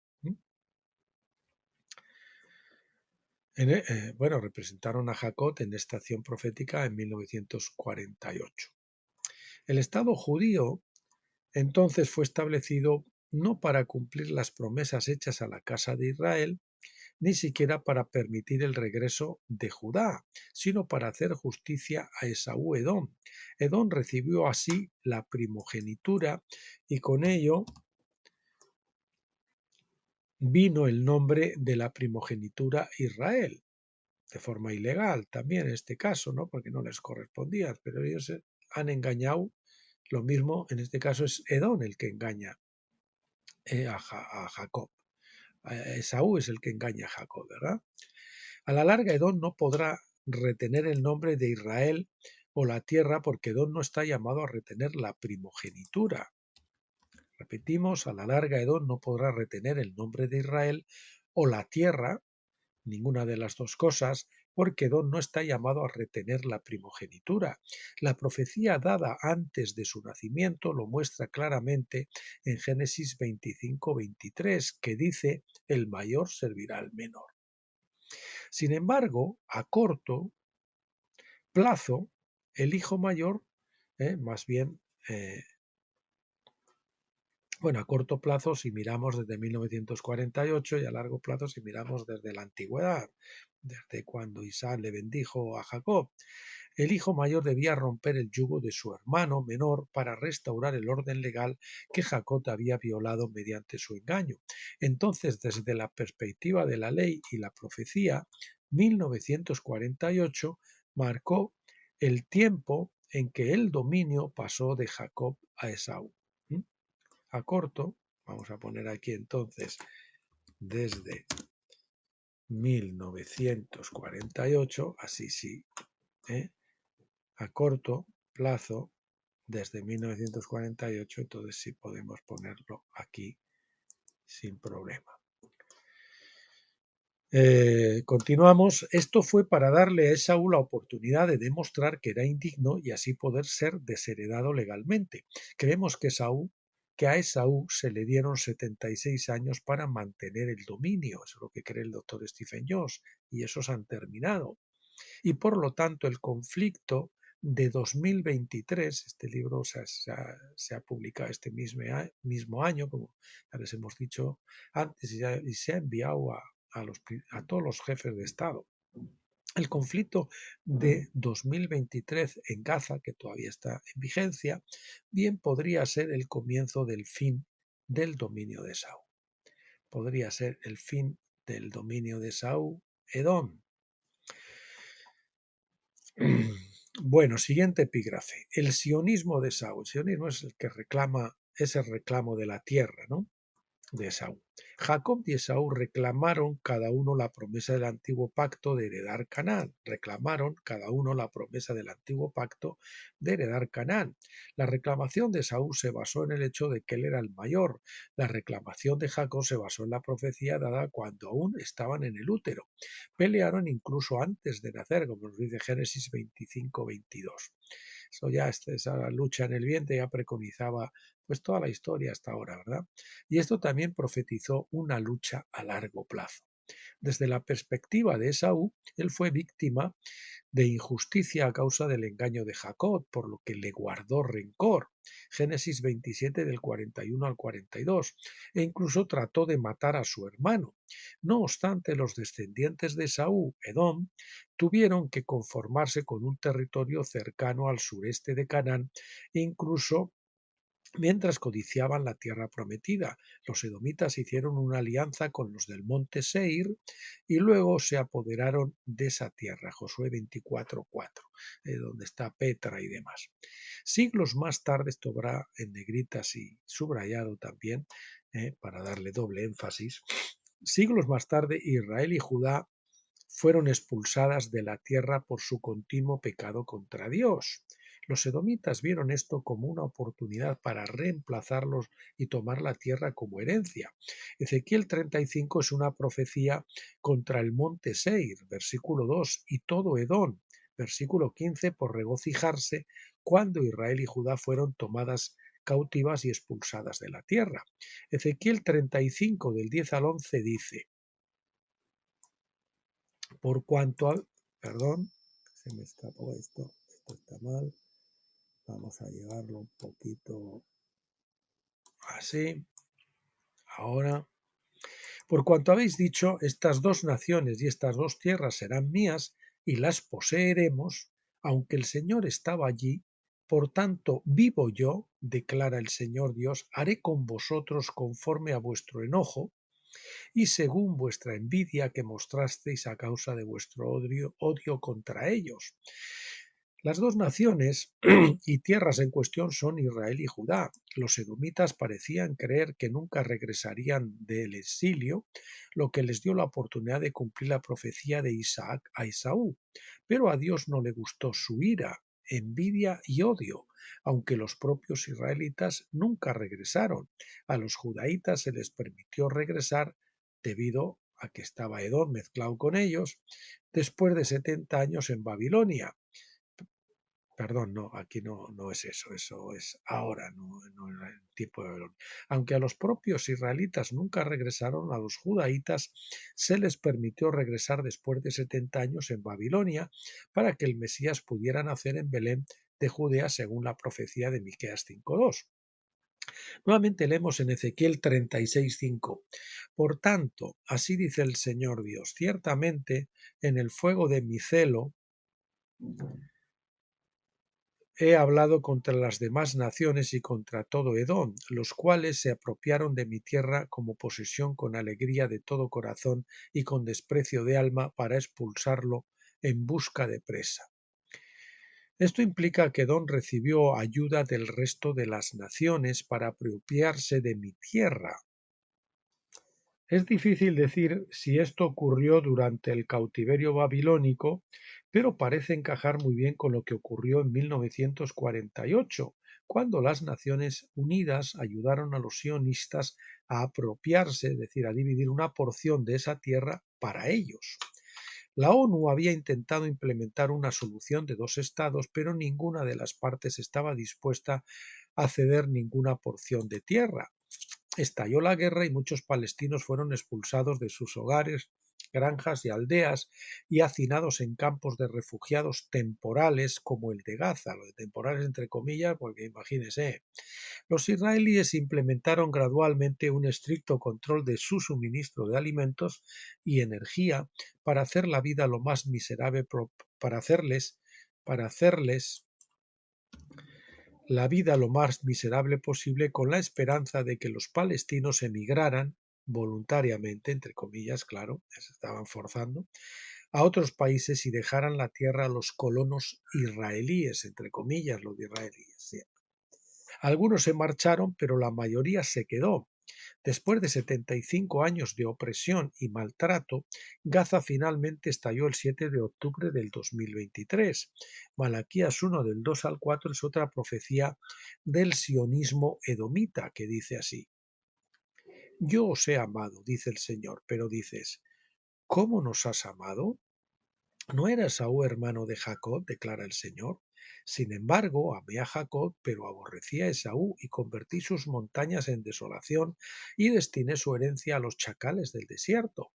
Representaron a Jacob en esta acción profética en 1948. El Estado judío entonces fue establecido no para cumplir las promesas hechas a la casa de Israel, ni siquiera para permitir el regreso de Judá, sino para hacer justicia a Esaú Edom. Edom recibió así la primogenitura, y con ello vino el nombre de la primogenitura Israel, de forma ilegal también en este caso, ¿no? Porque no les correspondía, pero ellos han engañado. Lo mismo en este caso es Edom el que engaña a Jacob. Esaú es el que engaña a Jacob, ¿verdad? A la larga, Edom no podrá retener el nombre de Israel o la tierra, porque Edom no está llamado a retener la primogenitura. Repetimos, a la larga, Edom no podrá retener el nombre de Israel o la tierra, ninguna de las dos cosas, porque Edom no está llamado a retener la primogenitura. La profecía dada antes de su nacimiento lo muestra claramente en Génesis 25-23, que dice: el mayor servirá al menor. Sin embargo, a corto plazo, el hijo mayor, más bien, a corto plazo si miramos desde 1948, y a largo plazo si miramos desde la antigüedad, desde cuando Isaac le bendijo a Jacob. El hijo mayor debía romper el yugo de su hermano menor para restaurar el orden legal que Jacob había violado mediante su engaño. Entonces, desde la perspectiva de la ley y la profecía, 1948 marcó el tiempo en que el dominio pasó de Jacob a Esaú. A corto, vamos a poner aquí entonces desde 1948, así sí, a corto plazo, desde 1948, entonces sí podemos ponerlo aquí sin problema. Continuamos. Esto fue para darle a Esaú la oportunidad de demostrar que era indigno y así poder ser desheredado legalmente. Creemos que Esaú que a Esaú se le dieron 76 años para mantener el dominio, eso es lo que cree el doctor Stephen Jones, y esos han terminado. Y por lo tanto el conflicto de 2023, este libro se ha publicado este mismo año, como ya les hemos dicho antes, y se ha enviado a todos los jefes de Estado. El conflicto de 2023 en Gaza, que todavía está en vigencia, bien podría ser el comienzo del fin del dominio de Esaú. Podría ser el fin del dominio de Esaú, Edom. Bueno, siguiente epígrafe. El sionismo de Esaú. El sionismo es el que reclama, es el reclamo de la tierra, ¿no? De Esaú. Jacob y Esaú reclamaron cada uno la promesa del antiguo pacto de heredar Canaán. Reclamaron cada uno la promesa del antiguo pacto de heredar Canaán. La reclamación de Esaú se basó en el hecho de que él era el mayor. La reclamación de Jacob se basó en la profecía dada cuando aún estaban en el útero. Pelearon incluso antes de nacer, como nos dice Génesis 25-22. Eso ya, esa lucha en el vientre ya preconizaba pues toda la historia hasta ahora, ¿verdad? Y esto también profetizó una lucha a largo plazo. Desde la perspectiva de Esaú, él fue víctima de injusticia a causa del engaño de Jacob, por lo que le guardó rencor. Génesis 27 del 41 al 42, e incluso trató de matar a su hermano. No obstante, los descendientes de Esaú, Edom, tuvieron que conformarse con un territorio cercano al sureste de Canaán e incluso mientras codiciaban la tierra prometida. Los edomitas hicieron una alianza con los del monte Seir y luego se apoderaron de esa tierra, Josué 24:4, donde está Petra y demás. Siglos más tarde, esto habrá en negritas y subrayado también, para darle doble énfasis, siglos más tarde Israel y Judá fueron expulsadas de la tierra por su continuo pecado contra Dios. Los edomitas vieron esto como una oportunidad para reemplazarlos y tomar la tierra como herencia. Ezequiel 35 es una profecía contra el monte Seir, versículo 2, y todo Edom, versículo 15, por regocijarse cuando Israel y Judá fueron tomadas cautivas y expulsadas de la tierra. Ezequiel 35 del 10 al 11 dice: por cuanto a... Perdón, se me escapó esto está mal. Vamos a llevarlo un poquito así. Ahora, por cuanto habéis dicho, estas dos naciones y estas dos tierras serán mías y las poseeremos, aunque el Señor estaba allí, por tanto vivo yo, declara el Señor Dios, haré con vosotros conforme a vuestro enojo, y según vuestra envidia que mostrasteis a causa de vuestro odio contra ellos. Las dos naciones y tierras en cuestión son Israel y Judá. Los edomitas parecían creer que nunca regresarían del exilio, lo que les dio la oportunidad de cumplir la profecía de Isaac a Esaú. Pero a Dios no le gustó su ira, envidia y odio, aunque los propios israelitas nunca regresaron. A los judaítas se les permitió regresar debido a que estaba Edom mezclado con ellos, después de 70 años en Babilonia. Perdón, no, aquí no es eso es ahora, no en el tiempo de Babilonia. Aunque a los propios israelitas nunca regresaron, a los judaítas se les permitió regresar después de 70 años en Babilonia para que el Mesías pudiera nacer en Belén de Judea según la profecía de Miqueas 5:2. Nuevamente leemos en Ezequiel 36:5. Por tanto, así dice el Señor Dios, ciertamente en el fuego de mi celo he hablado contra las demás naciones y contra todo Edom, los cuales se apropiaron de mi tierra como posesión con alegría de todo corazón y con desprecio de alma para expulsarlo en busca de presa. Esto implica que Edom recibió ayuda del resto de las naciones para apropiarse de mi tierra. Es difícil decir si esto ocurrió durante el cautiverio babilónico, pero parece encajar muy bien con lo que ocurrió en 1948, cuando las Naciones Unidas ayudaron a los sionistas a apropiarse, es decir, a dividir una porción de esa tierra para ellos. La ONU había intentado implementar una solución de dos estados, pero ninguna de las partes estaba dispuesta a ceder ninguna porción de tierra. Estalló la guerra y muchos palestinos fueron expulsados de sus hogares, granjas y aldeas y hacinados en campos de refugiados temporales como el de Gaza, lo de temporales entre comillas, porque imagínense. Los israelíes implementaron gradualmente un estricto control de su suministro de alimentos y energía para hacer la vida lo más miserable, para hacerles la vida lo más miserable posible, con la esperanza de que los palestinos emigraran voluntariamente, entre comillas, claro, se estaban forzando, a otros países y dejaran la tierra a los colonos israelíes, entre comillas, los israelíes. Sí. Algunos se marcharon, pero la mayoría se quedó. Después de 75 años de opresión y maltrato, Gaza finalmente estalló el 7 de octubre del 2023. Malaquías 1 del 2 al 4 es otra profecía del sionismo edomita que dice así: Yo os he amado, dice el Señor, pero dices, ¿cómo nos has amado? ¿No era Esaú hermano de Jacob?, declara el Señor. Sin embargo, amé a Jacob, pero aborrecí a Esaú y convertí sus montañas en desolación y destiné su herencia a los chacales del desierto.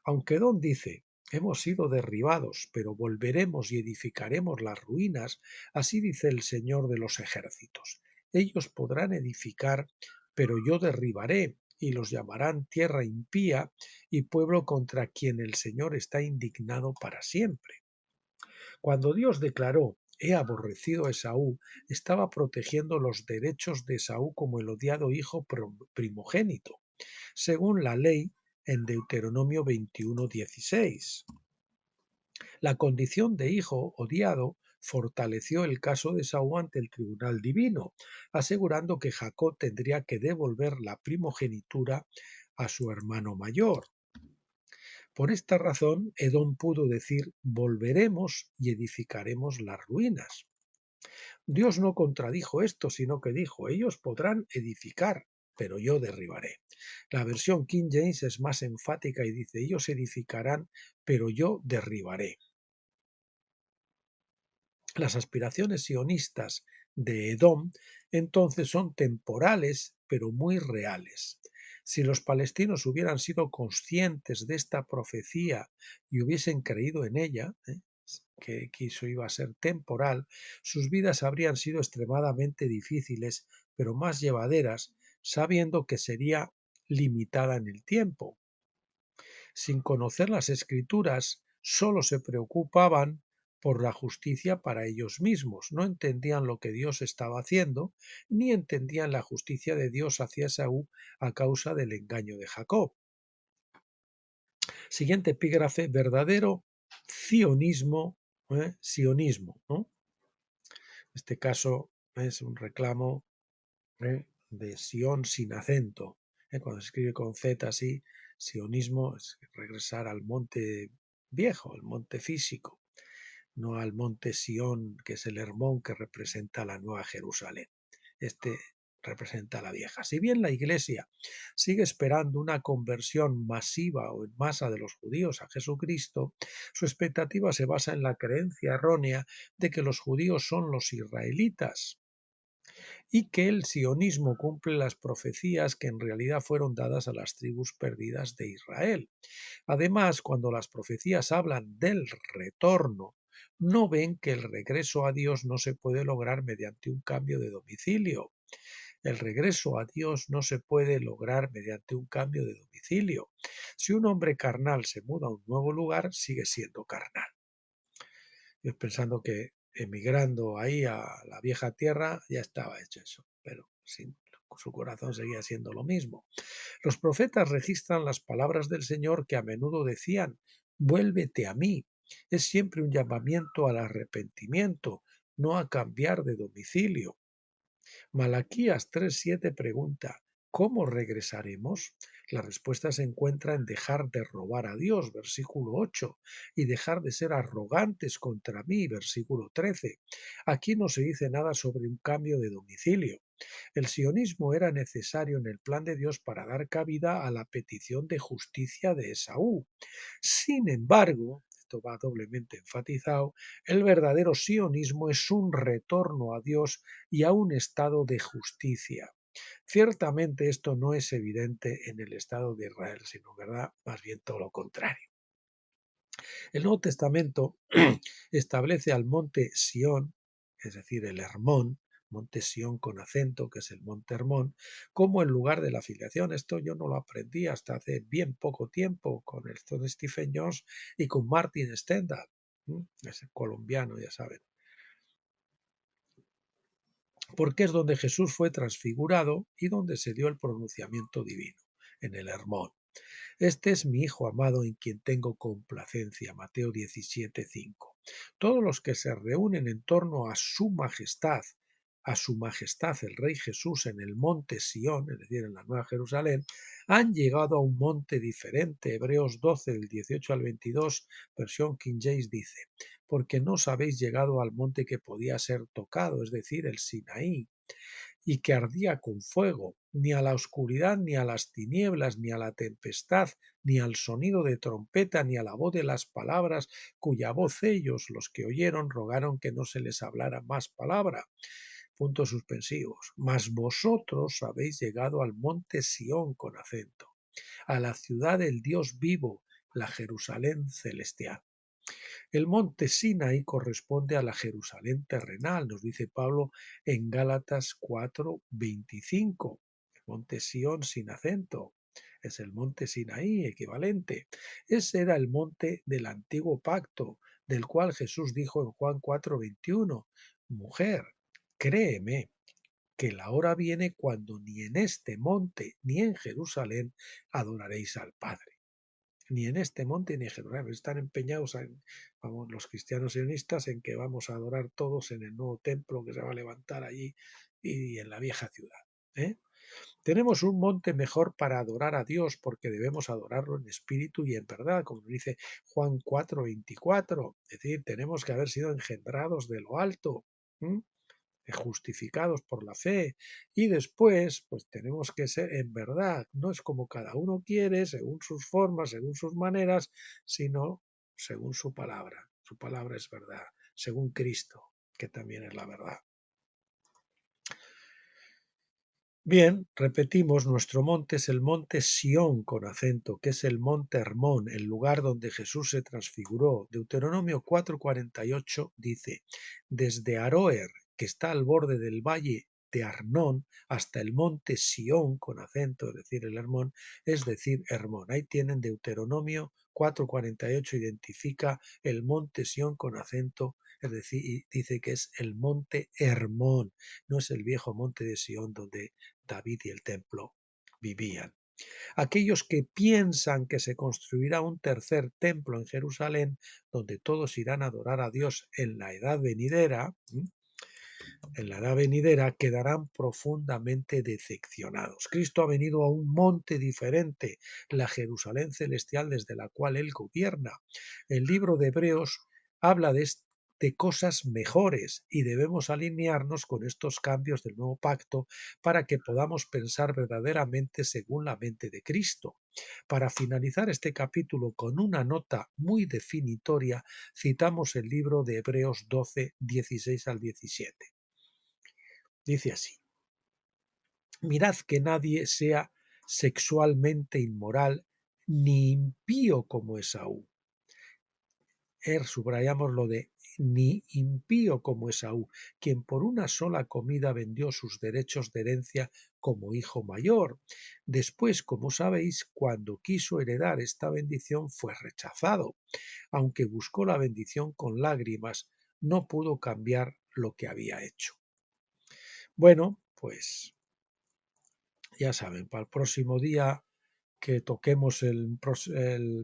Aunque Edom dice, hemos sido derribados, pero volveremos y edificaremos las ruinas, así dice el Señor de los ejércitos. Ellos podrán edificar, pero yo derribaré, y los llamarán tierra impía y pueblo contra quien el Señor está indignado para siempre. Cuando Dios declaró, he aborrecido a Esaú, estaba protegiendo los derechos de Esaú como el odiado hijo primogénito, según la ley en Deuteronomio 21:16. La condición de hijo odiado fortaleció el caso de Esaú ante el tribunal divino, asegurando que Jacob tendría que devolver la primogenitura a su hermano mayor. Por esta razón, Edom pudo decir, volveremos y edificaremos las ruinas. Dios no contradijo esto, sino que dijo, ellos podrán edificar, pero yo derribaré. La versión King James es más enfática y dice, ellos edificarán, pero yo derribaré. Las aspiraciones sionistas de Edom entonces son temporales, pero muy reales. Si los palestinos hubieran sido conscientes de esta profecía y hubiesen creído en ella, que eso iba a ser temporal, sus vidas habrían sido extremadamente difíciles, pero más llevaderas, sabiendo que sería limitada en el tiempo. Sin conocer las Escrituras, solo se preocupaban por la justicia para ellos mismos, no entendían lo que Dios estaba haciendo, ni entendían la justicia de Dios hacia Esaú a causa del engaño de Jacob. Siguiente epígrafe, verdadero sionismo, ¿no? En este caso es un reclamo de Sion sin acento. Cuando se escribe con Z así, sionismo es regresar al monte viejo, al monte físico, no al monte Sión, que es el Hermón que representa la Nueva Jerusalén. Este representa la vieja. Si bien la Iglesia sigue esperando una conversión masiva o en masa de los judíos a Jesucristo, su expectativa se basa en la creencia errónea de que los judíos son los israelitas y que el sionismo cumple las profecías que en realidad fueron dadas a las tribus perdidas de Israel. Además, cuando las profecías hablan del retorno, no ven que el regreso a Dios no se puede lograr mediante un cambio de domicilio. El regreso a Dios no se puede lograr mediante un cambio de domicilio. Si un hombre carnal se muda a un nuevo lugar, sigue siendo carnal. Yo pensando que emigrando ahí a la vieja tierra ya estaba hecho eso, pero su corazón seguía siendo lo mismo. Los profetas registran las palabras del Señor que a menudo decían, vuélvete a mí. Es siempre un llamamiento al arrepentimiento, no a cambiar de domicilio. Malaquías 3:7 pregunta, ¿cómo regresaremos? La respuesta se encuentra en dejar de robar a Dios, versículo 8, y dejar de ser arrogantes contra mí, versículo 13. Aquí no se dice nada sobre un cambio de domicilio. El sionismo era necesario en el plan de Dios para dar cabida a la petición de justicia de Esaú. Sin embargo, esto va doblemente enfatizado, el verdadero sionismo es un retorno a Dios y a un estado de justicia. Ciertamente esto no es evidente en el Estado de Israel, sino, ¿verdad?, más bien todo lo contrario. El Nuevo Testamento establece al monte Sión, es decir, el Hermón, monte Sión con acento, que es el monte Hermón, como el lugar de la filiación. Esto yo no lo aprendí hasta hace bien poco tiempo con el Stephen Jones y con Martin Stendhal, es colombiano, ya saben. Porque es donde Jesús fue transfigurado y donde se dio el pronunciamiento divino, en el Hermón. Este es mi Hijo amado en quien tengo complacencia. Mateo 17:5. Todos los que se reúnen en torno a su majestad el Rey Jesús en el monte Sión, es decir, en la Nueva Jerusalén, han llegado a un monte diferente. Hebreos 12, del 18 al 22, versión King James dice, porque no os habéis llegado al monte que podía ser tocado, es decir, el Sinaí, y que ardía con fuego, ni a la oscuridad, ni a las tinieblas, ni a la tempestad, ni al sonido de trompeta, ni a la voz de las palabras, cuya voz ellos, los que oyeron, rogaron que no se les hablara más palabra. Puntos suspensivos. Mas vosotros habéis llegado al monte Sión con acento, a la ciudad del Dios vivo, la Jerusalén celestial. El monte Sinaí corresponde a la Jerusalén terrenal, nos dice Pablo en Gálatas 4:25. El monte Sión sin acento es el monte Sinaí equivalente. Ese era el monte del antiguo pacto, del cual Jesús dijo en Juan 4:21, mujer, créeme que la hora viene cuando ni en este monte ni en Jerusalén adoraréis al Padre. Ni en este monte ni en Jerusalén. Están empeñados los cristianos sionistas en que vamos a adorar todos en el nuevo templo que se va a levantar allí y en la vieja ciudad. Tenemos un monte mejor para adorar a Dios porque debemos adorarlo en espíritu y en verdad, como dice Juan 4:24. Es decir, tenemos que haber sido engendrados de lo alto. Justificados por la fe, y después pues tenemos que ser en verdad, no es como cada uno quiere, según sus formas, según sus maneras, sino según su palabra es verdad, según Cristo, que también es la verdad. Bien, repetimos, nuestro monte es el monte Sión con acento, que es el monte Hermón, el lugar donde Jesús se transfiguró. Deuteronomio 4:48 dice, desde Aroer, que está al borde del valle de Arnón, hasta el monte Sión con acento, es decir, el Hermón, es decir, Hermón. Ahí tienen Deuteronomio 4:48, identifica el monte Sión con acento, es decir, y dice que es el monte Hermón, no es el viejo monte de Sión donde David y el templo vivían. Aquellos que piensan que se construirá un tercer templo en Jerusalén, donde todos irán a adorar a Dios en la edad venidera, quedarán profundamente decepcionados. Cristo ha venido a un monte diferente, la Jerusalén celestial desde la cual Él gobierna. El libro de Hebreos habla de cosas mejores y debemos alinearnos con estos cambios del nuevo pacto para que podamos pensar verdaderamente según la mente de Cristo. Para finalizar este capítulo con una nota muy definitoria, citamos el libro de Hebreos 12, 16 al 17. Dice así, mirad que nadie sea sexualmente inmoral ni impío como Esaú. Subrayamos lo de ni impío como Esaú, quien por una sola comida vendió sus derechos de herencia como hijo mayor. Después, como sabéis, cuando quiso heredar esta bendición fue rechazado. Aunque buscó la bendición con lágrimas, no pudo cambiar lo que había hecho. Bueno, pues ya saben, para el próximo día que toquemos el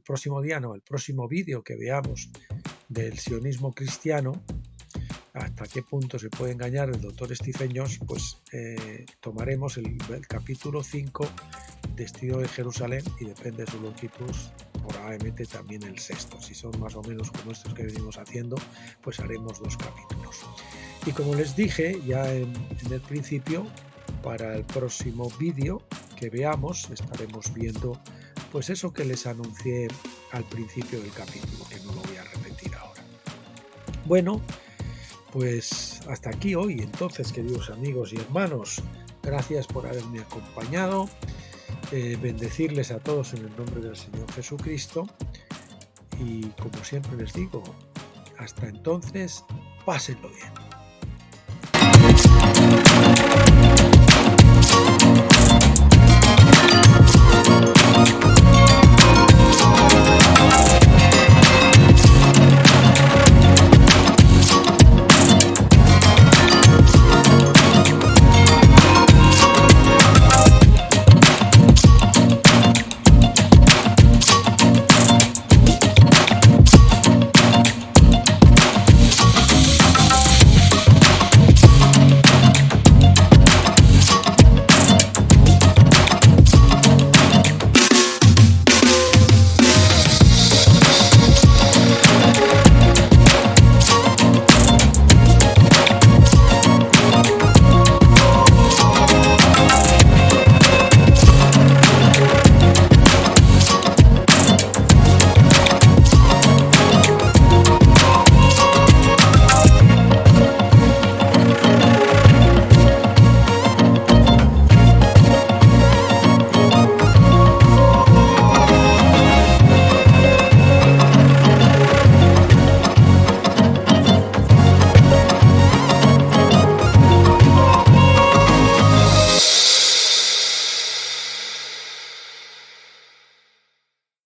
próximo vídeo que veamos del sionismo cristiano, hasta qué punto se puede engañar el doctor Stephen Jones, pues tomaremos el capítulo 5, Destino de Jerusalén, y depende de su longitud, probablemente también el sexto. Si son más o menos como estos que venimos haciendo, pues haremos 2 capítulos. Y como les dije ya en el principio, para el próximo vídeo que veamos estaremos viendo pues eso que les anuncié al principio del capítulo, que no lo voy a repetir. Bueno, pues hasta aquí hoy, entonces, queridos amigos y hermanos. Gracias por haberme acompañado. Bendecirles a todos en el nombre del Señor Jesucristo. Y como siempre les digo, hasta entonces, pásenlo bien.